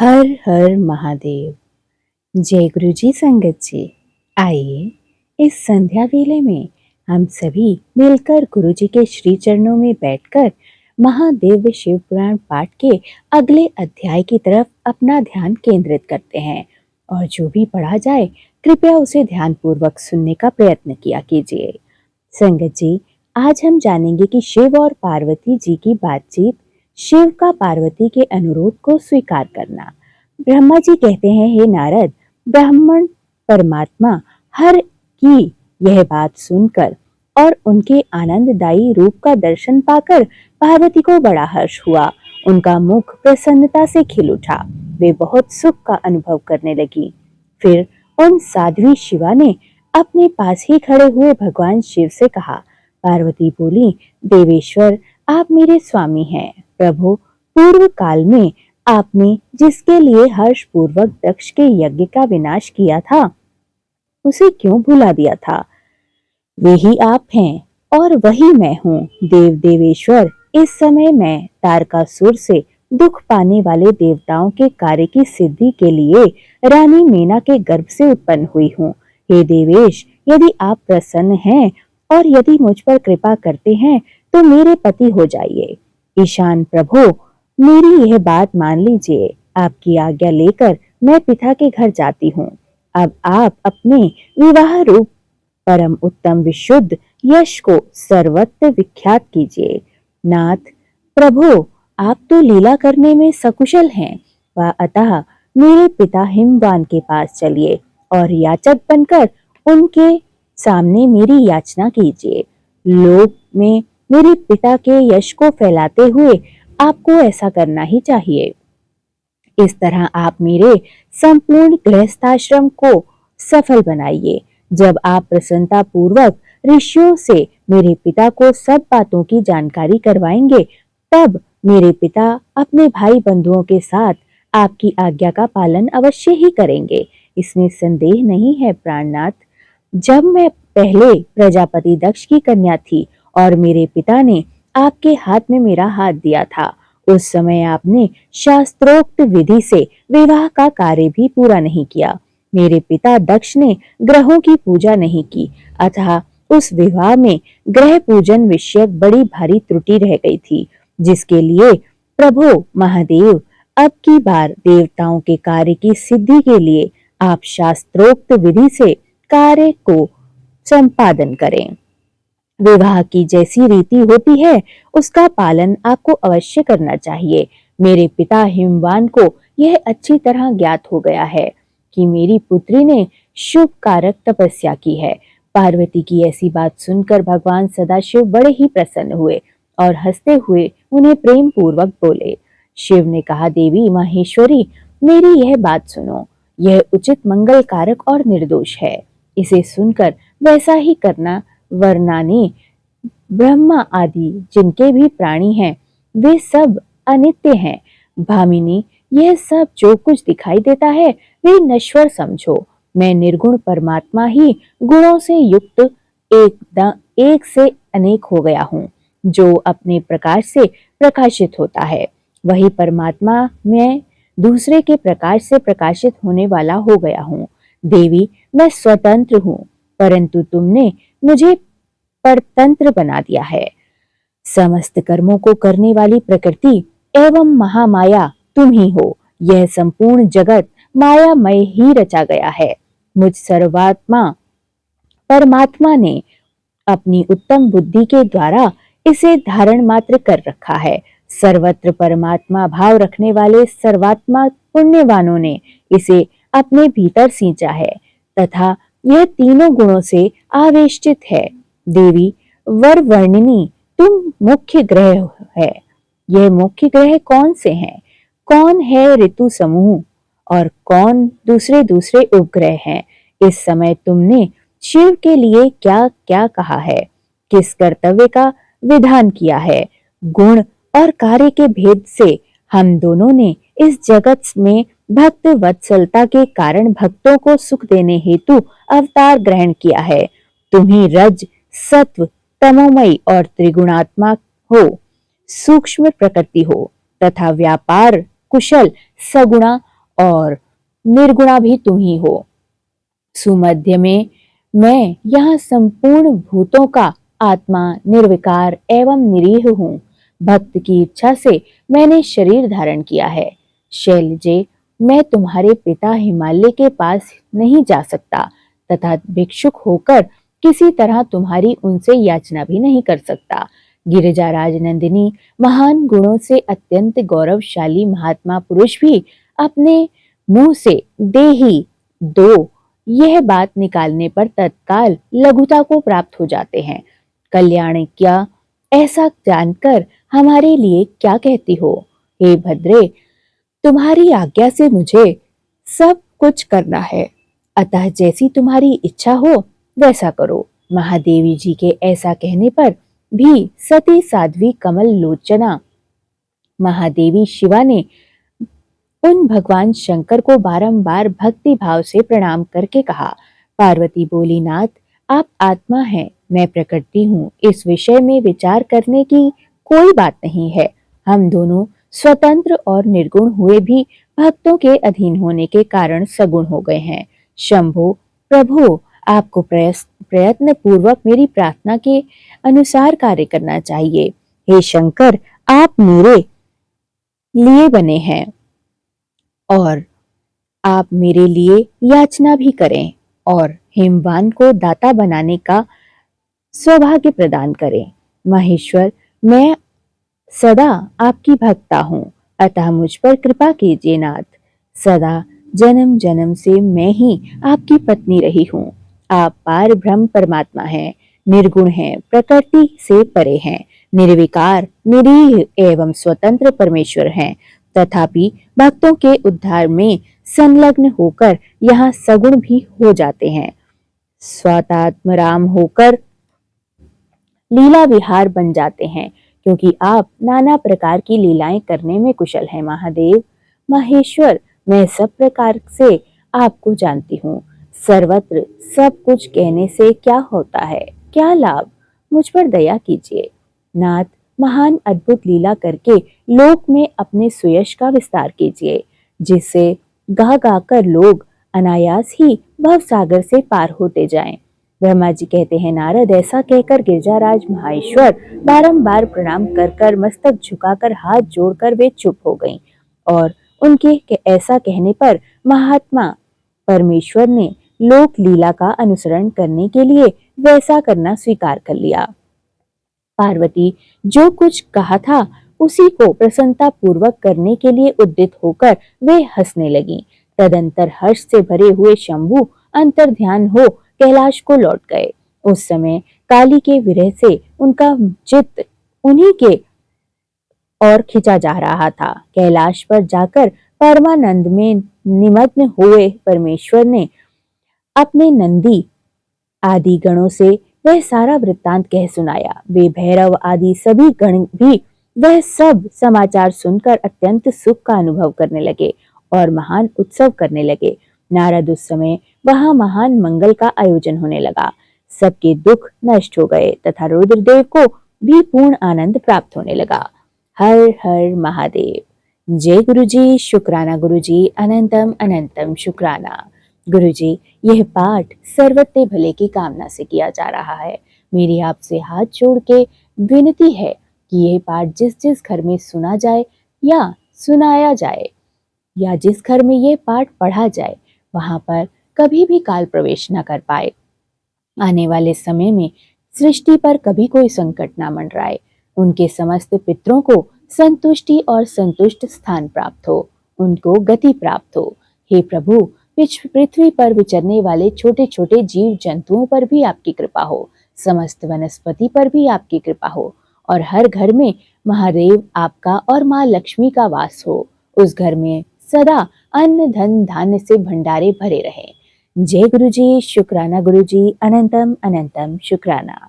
हर हर महादेव। जय गुरु जी संगत जी। आइए इस संध्या वेले में हम सभी मिलकर गुरु जी के श्री चरणों में बैठकर महादेव शिव पुराण पाठ के अगले अध्याय की तरफ अपना ध्यान केंद्रित करते हैं। और जो भी पढ़ा जाए कृपया उसे ध्यान पूर्वक सुनने का प्रयत्न किया कीजिए। संगत जी, आज हम जानेंगे कि शिव और पार्वती जी की बातचीत, शिव का पार्वती के अनुरोध को स्वीकार करना। ब्रह्मा जी कहते हैं, हे नारद, ब्राह्मण परमात्मा हर की यह बात सुनकर और उनके आनंददायी रूप का दर्शन पाकर पार्वती को बड़ा हर्ष हुआ। उनका मुख प्रसन्नता से खिल उठा। वे बहुत सुख का अनुभव करने लगी। फिर उन साध्वी शिवा ने अपने पास ही खड़े हुए भगवान शिव से कहा। पार्वती बोली, देवेश्वर, आप मेरे स्वामी हैं। प्रभु, पूर्व काल में आपने जिसके लिए हर्ष पूर्वक दक्ष के यज्ञ का विनाश किया था, उसे क्यों भुला दिया था? वे ही आप हैं और वही मैं हूँ। देव देवेश्वर, इस समय मैं तारकासुर से दुख पाने वाले देवताओं के कार्य की सिद्धि के लिए रानी मीना के गर्भ से उत्पन्न हुई हूँ। हे देवेश, यदि आप प्रसन्न हैं और यदि मुझ पर कृपा करते हैं तो मेरे पति हो जाइए। ईशान प्रभु, मेरी यह बात मान लीजिए। आपकी आज्ञा लेकर मैं पिता के घर जाती हूँ। अब आप अपने विवाह रूप परम उत्तम विशुद्ध यश को सर्वत्र विख्यात कीजिए। नाथ प्रभु, आप तो लीला करने में सकुशल हैं, व अतः मेरे पिता हिमवान के पास चलिए और याचक बनकर उनके सामने मेरी याचना कीजिए। लोक में मेरे पिता के यश को फैलाते हुए आपको ऐसा करना ही चाहिए। इस तरह आप मेरे संपूर्ण गृहस्थाश्रम को सफल बनाइए। जब आप प्रसन्नता पूर्वक ऋषियों से मेरे पिता को सब बातों की जानकारी करवाएंगे, तब मेरे पिता अपने भाई बंधुओं के साथ आपकी आज्ञा का पालन अवश्य ही करेंगे। इसमें संदेह नहीं है प्राणनाथ। जब मैं पहले प्रजापति दक्ष की कन्या थी और मेरे पिता ने आपके हाथ में मेरा हाथ दिया था, उस समय आपने शास्त्रोक्त विधि से विवाह का कार्य भी पूरा नहीं किया। मेरे पिता दक्ष ने ग्रहों की पूजा नहीं की, अतः उस विवाह में ग्रह पूजन विषयक बड़ी भारी त्रुटि रह गई थी, जिसके लिए प्रभु महादेव अब की बार देवताओं के कार्य की सिद्धि के लिए आप शास्त्रोक्त विधि से कार्य को संपादन करें। विवाह की जैसी रीति होती है उसका पालन आपको अवश्य करना चाहिए। मेरे पिता हिमवान को यह अच्छी तरह ज्ञात हो गया है कि मेरी पुत्री ने शुभ कारक तपस्या की है। पार्वती की ऐसी बात सुनकर भगवान सदाशिव बड़े ही प्रसन्न हुए और हंसते हुए उन्हें प्रेम पूर्वक बोले। शिव ने कहा, देवी माहेश्वरी, मेरी यह बात सुनो। यह उचित मंगल कारक और निर्दोष है। इसे सुनकर वैसा ही करना, वरना ने ब्रह्मा आदि जिनके भी प्राणी हैं वे सब अनित्य हैं। भामिनी, यह सब जो कुछ दिखाई देता है वे नश्वर समझो। मैं निर्गुण परमात्मा ही गुणों से युक्त एक से अनेक हो गया हूँ, जो अपने प्रकाश से प्रकाशित होता है। वही परमात्मा मैं दूसरे के प्रकाश से प्रकाशित होने वाला हो गया हूँ। देवी, मैं स्वतंत्र हूँ, परंतु तुमने मुझे परतंत्र बना दिया है। समस्त कर्मों को करने वाली प्रकृति एवं महामाया तुम ही हो। यह संपूर्ण जगत मायामय ही रचा गया है। मुझ सर्वात्मा परमात्मा ने अपनी उत्तम बुद्धि के द्वारा इसे धारण मात्र कर रखा है। सर्वत्र परमात्मा भाव रखने वाले सर्वात्मा पुण्यवानों ने इसे अपने भीतर सींचा है तथा यह तीनों गुणों से आवेष्टित है। देवी वर वर्णिनी, तुम मुख्य ग्रह है। यह मुख्य ग्रह कौन से हैं? कौन है ऋतु समूह और कौन दूसरे दूसरे उपग्रह हैं? इस समय तुमने शिव के लिए क्या क्या कहा है? किस कर्तव्य का विधान किया है? गुण और कार्य के भेद से हम दोनों ने इस जगत में भक्त वत्सलता के कारण भक्तों को सुख देने हेतु अवतार ग्रहण किया है। तुम्ही रज, सत्व, तमोमयी और त्रिगुणात्मक हो, सूक्ष्म प्रकृति हो तथा व्यापार कुशल, सगुणा और निर्गुणा भी तुम ही हो। सुमध्य में मैं यहाँ संपूर्ण भूतों का आत्मा, निर्विकार एवं निरीह हूँ। भक्त की इच्छा से मैंने शरीर धारण किया है। शैलजे, मैं तुम्हारे पिता हिमालय के पास नहीं जा सकता तथा भिक्षुक होकर किसी तरह तुम्हारी उनसे याचना भी नहीं कर सकता। गिरिजाराज नंदिनी, महान गुणों से अत्यंत गौरवशाली महात्मा पुरुष भी अपने मुंह से देही दो यह बात निकालने पर तत्काल लघुता को प्राप्त हो जाते हैं। कल्याण क्या, ऐसा जानकर हमारे लिए क्या कहती हो? हे भद्रे, तुम्हारी आज्ञा से मुझे सब कुछ करना है, अतः जैसी तुम्हारी इच्छा हो वैसा करो। महादेवी जी के ऐसा कहने पर भी सती साध्वी कमल लोचना महादेवी शिवा ने उन भगवान शंकर को बारंबार भक्ति भाव से प्रणाम करके कहा। पार्वती बोली, नाथ, आप आत्मा हैं, मैं प्रकृति हूँ। इस विषय में विचार करने की कोई बात नहीं है। हम दोनों स्वतंत्र और निर्गुण हुए भी भक्तों के अधीन होने के कारण सगुण हो गए हैं। शंभो, प्रभु, आपको प्रयत्न पूर्वक मेरी प्रार्थना के अनुसार कार्य करना चाहिए। हे शंकर, आप मेरे लिए बने हैं और आप मेरे लिए याचना भी करें और हिमवान को दाता बनाने का सौभाग्य प्रदान करें। महेश्वर, मैं सदा आपकी भक्ता हूँ, अतः मुझ पर कृपा कीजिए नाथ। सदा जन्म जन्म से मैं ही आपकी पत्नी रही हूँ। आप पार ब्रह्म परमात्मा हैं, निर्गुण हैं, प्रकृति से परे हैं, निर्विकार, निरीह एवं स्वतंत्र परमेश्वर हैं। तथापि भक्तों के उद्धार में संलग्न होकर यहाँ सगुण भी हो जाते हैं। स्वात्मराम होकर लीला विहार बन जाते हैं, क्योंकि आप नाना प्रकार की लीलाएं करने में कुशल हैं। महादेव, महेश्वर, मैं सब प्रकार से आपको जानती हूँ। सर्वत्र सब कुछ कहने से क्या होता है, क्या लाभ? मुझ पर दया कीजिए नाथ। महान अद्भुत लीला करके लोक में अपने सुयश का विस्तार कीजिए, जिससे गा गा कर लोग अनायास ही भव सागर से पार होते जाएं। ब्रह्मा जी कहते हैं, नारद, ऐसा कहकर गिरजाराज महेश्वर बारंबार प्रणाम कर कर मस्तक झुकाकर हाथ जोड़कर वे चुप हो गईं और उनके ऐसा कहने पर महात्मा परमेश्वर ने लोक लीला का अनुसरण करने के लिए वैसा करना स्वीकार कर लिया। पार्वती जो कुछ कहा था उसी को प्रसन्नता पूर्वक करने के लिए उद्यत होकर वे हंसने लगी। तदंतर हर्ष से भरे हुए शंभु अंतर्ध्यान हो कैलाश को लौट गए। उस समय काली के विरह से उनका चित्त उन्हीं के और खिंचा जा रहा था। कैलाश पर जाकर परमानंद में निमग्न हुए परमेश्वर ने अपने नंदी आदि गणों से वह सारा वृत्तांत कह सुनाया। वे भैरव आदि सभी गण भी वह सब समाचार सुनकर अत्यंत सुख का अनुभव करने लगे और महान उत्सव करने लगे। नारद उस समय वहां महान मंगल का आयोजन होने लगा। सबके दुख नष्ट हो गए तथा रुद्रदेव को भी पूर्ण आनंद प्राप्त होने लगा। हर हर महादेव। जय गुरुजी, शुक्राना गुरुजी, अनंतम अनंतम शुक्राना। गुरुजी, यह पाठ सर्वत्र भले की कामना से किया जा रहा है। मेरी आपसे हाथ जोड़ के विनती है कि यह पाठ जिस जिस घर में सुना जाए या सुनाया जाए या जिस घर में यह पाठ पढ़ा जाए वहां पर कभी भी काल प्रवेश न कर पाए। आने वाले समय में सृष्टि पर कभी कोई संकट न मंडराए। उनके समस्त पितरों को संतुष्टि और संतुष्ट स्थान प्राप्त हो, उनको गति प्राप्त हो। हे प्रभु, पृथ्वी पर विचरने वाले छोटे छोटे जीव जंतुओं पर भी आपकी कृपा हो, समस्त वनस्पति पर भी आपकी कृपा हो और हर घर में महादेव आपका और माँ लक्ष्मी का वास हो। उस घर में सदा अन्न धन धान्य से भंडारे भरे रहे। जय गुरुजी, शुक्राना गुरुजी, अनंतम अनंतम शुक्राना।